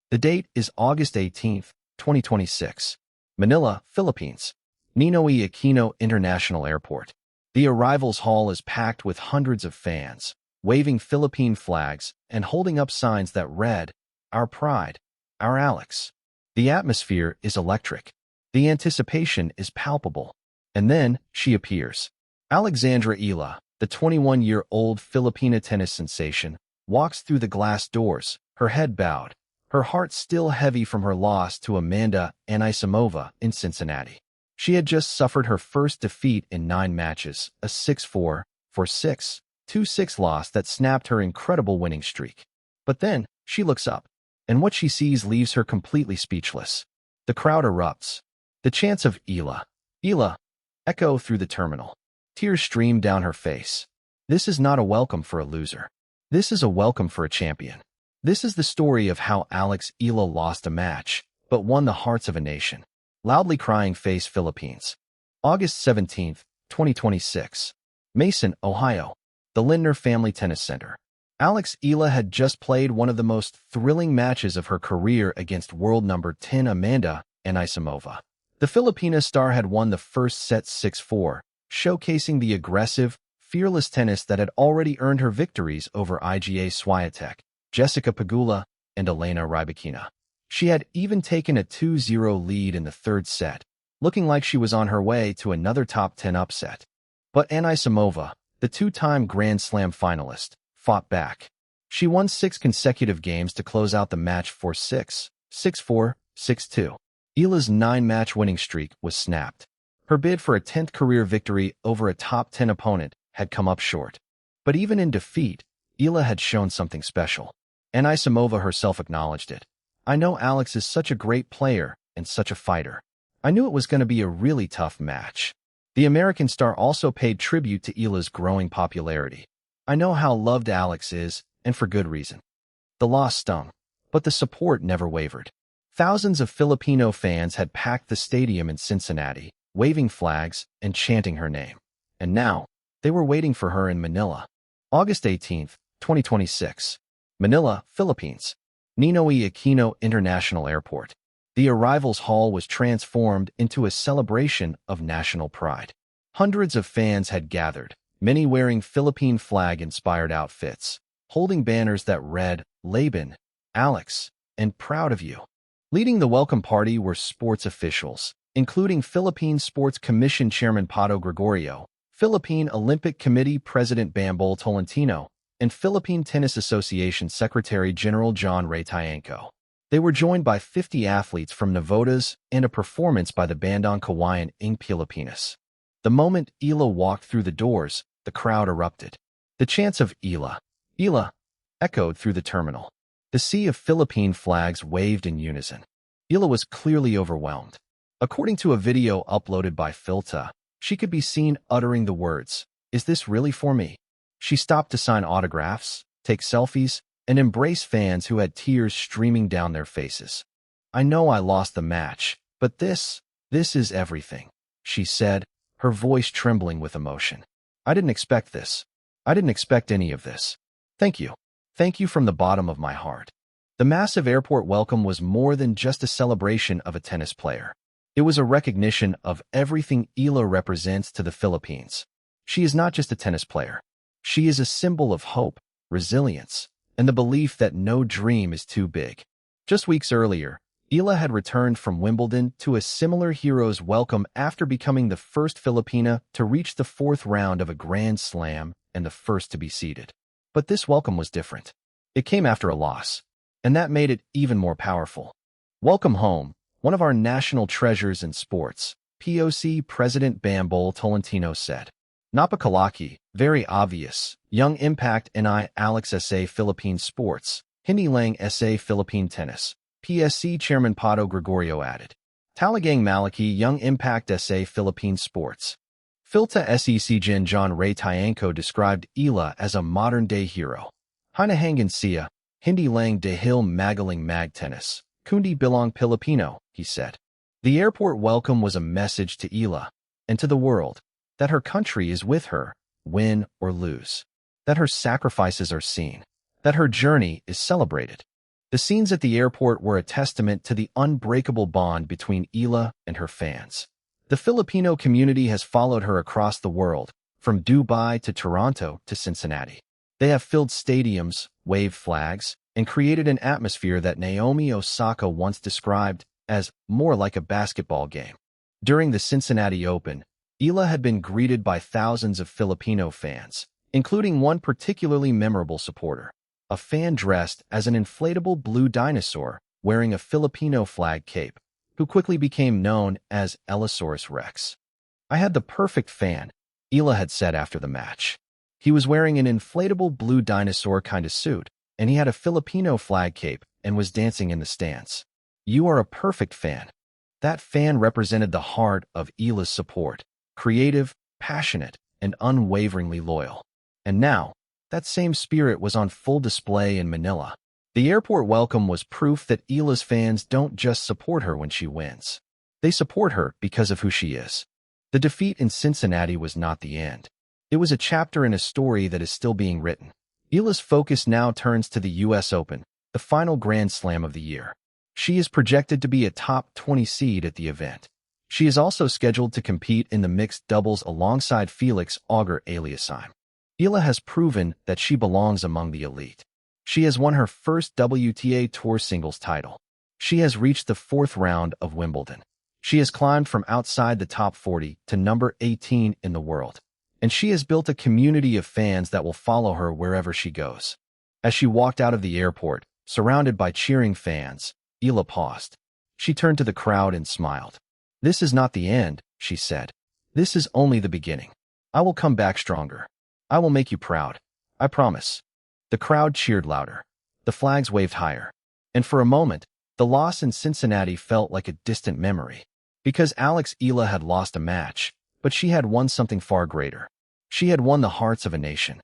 The date is August 18th, 2026. Manila, Philippines. Ninoy Aquino International Airport. The arrivals hall is packed with hundreds of fans, waving Philippine flags and holding up signs that read, "Our pride, our Alex." The atmosphere is electric. The anticipation is palpable. And then she appears. Alexandra Eala, the 21-year-old Filipina tennis sensation, walks through the glass doors, her head bowed, her heart still heavy from her loss to Amanda Anisimova in Cincinnati. She had just suffered her first defeat in 9 matches, a 6-4, 4-6, 2-6 loss that snapped her incredible winning streak. But then, she looks up, and what she sees leaves her completely speechless. The crowd erupts. The chants of "Eala, Eala" echo through the terminal. Tears stream down her face. This is not a welcome for a loser. This is a welcome for a champion. This is the story of how Alex Eala lost a match, but won the hearts of a nation. Loudly crying face Philippines. August 17th, 2026. Mason, Ohio. The Lindner Family Tennis Center. Alex Eala had just played one of the most thrilling matches of her career against world number 10 Amanda Anisimova. The Filipina star had won the first set 6-4, showcasing the aggressive, fearless tennis that had already earned her victories over Iga Swiatek, Jessica Pegula, and Elena Rybakina. She had even taken a 2-0 lead in the third set, looking like she was on her way to another top 10 upset. But Anisimova, the 2-time Grand Slam finalist, fought back. She won 6 consecutive games to close out the match 4-6, 6-4, 6-2. Eala's 9-match winning streak was snapped. Her bid for a 10th career victory over a top 10 opponent had come up short. But even in defeat, Eala had shown something special. Anisimova herself acknowledged it. "I know Alex is such a great player and such a fighter. I knew it was going to be a really tough match." The American star also paid tribute to Eala's growing popularity. "I know how loved Alex is, and for good reason." The loss stung, but the support never wavered. Thousands of Filipino fans had packed the stadium in Cincinnati, waving flags and chanting her name. And now, they were waiting for her in Manila. August 18th, 2026. Manila, Philippines. Ninoy Aquino International Airport. The arrivals hall was transformed into a celebration of national pride. Hundreds of fans had gathered, many wearing Philippine flag-inspired outfits, holding banners that read, "Laban, Alex, and proud of you." Leading the welcome party were sports officials, including Philippine Sports Commission Chairman Pato Gregorio, Philippine Olympic Committee President Bambol Tolentino, and Philippine Tennis Association Secretary General John Ray Tiangco. They were joined by 50 athletes from Navotas and a performance by the Bandang Kawayan ng Pilipinas. The moment Eala walked through the doors, the crowd erupted. The chants of "Eala, Eala" echoed through the terminal. The sea of Philippine flags waved in unison. Eala was clearly overwhelmed. According to a video uploaded by PHILTA, she could be seen uttering the words, "Is this really for me?" She stopped to sign autographs, take selfies, and embrace fans who had tears streaming down their faces. "I know I lost the match, but this is everything," she said, her voice trembling with emotion. "I didn't expect this. I didn't expect any of this. Thank you. Thank you from the bottom of my heart." The massive airport welcome was more than just a celebration of a tennis player. It was a recognition of everything Eala represents to the Philippines. She is not just a tennis player. She is a symbol of hope, resilience, and the belief that no dream is too big. Just weeks earlier, Eala had returned from Wimbledon to a similar hero's welcome after becoming the first Filipina to reach the 4th round of a Grand Slam and the first to be seeded. But this welcome was different. It came after a loss, and that made it even more powerful. "Welcome home, one of our national treasures in sports," POC President Bambol Tolentino said. "Napakalaki, very obvious, young impact ni Alex sa Philippine sports, hindi lang sa Philippine tennis," PSC Chairman Pato Gregorio added. "Talagang malaki young impact sa Philippine sports." PHILTA SecGen John Ray Tiangco described Eala as a modern-day hero. "Hinahangan siya, hindi lang dahil magaling mag-tennis, kundi bilang Pilipino," he said. The airport welcome was a message to Eala, and to the world, that her country is with her, win or lose, that her sacrifices are seen, that her journey is celebrated. The scenes at the airport were a testament to the unbreakable bond between Eala and her fans. The Filipino community has followed her across the world, from Dubai to Toronto to Cincinnati. They have filled stadiums, waved flags, and created an atmosphere that Naomi Osaka once described as more like a basketball game. During the Cincinnati Open, Eala had been greeted by thousands of Filipino fans, including one particularly memorable supporter, a fan dressed as an inflatable blue dinosaur wearing a Filipino flag cape, who quickly became known as Elasaurus Rex. "I had the perfect fan," Eala had said after the match. "He was wearing an inflatable blue dinosaur kind of suit, and he had a Filipino flag cape and was dancing in the stands. You are a perfect fan." That fan represented the heart of Eala's support, creative, passionate, and unwaveringly loyal. And now, that same spirit was on full display in Manila. The airport welcome was proof that Eala's fans don't just support her when she wins. They support her because of who she is. The defeat in Cincinnati was not the end. It was a chapter in a story that is still being written. Eala's focus now turns to the U.S. Open, the final Grand Slam of the year. She is projected to be a top 20 seed at the event. She is also scheduled to compete in the mixed doubles alongside Felix Auger-Aliassime. Eala has proven that she belongs among the elite. She has won her first WTA Tour singles title. She has reached the fourth round of Wimbledon. She has climbed from outside the top 40 to number 18 in the world. And she has built a community of fans that will follow her wherever she goes. As she walked out of the airport, surrounded by cheering fans, Eala paused. She turned to the crowd and smiled. "This is not the end," she said. "This is only the beginning. I will come back stronger. I will make you proud. I promise." The crowd cheered louder. The flags waved higher. And for a moment, the loss in Cincinnati felt like a distant memory. Because Alex Eala had lost a match, but she had won something far greater. She had won the hearts of a nation.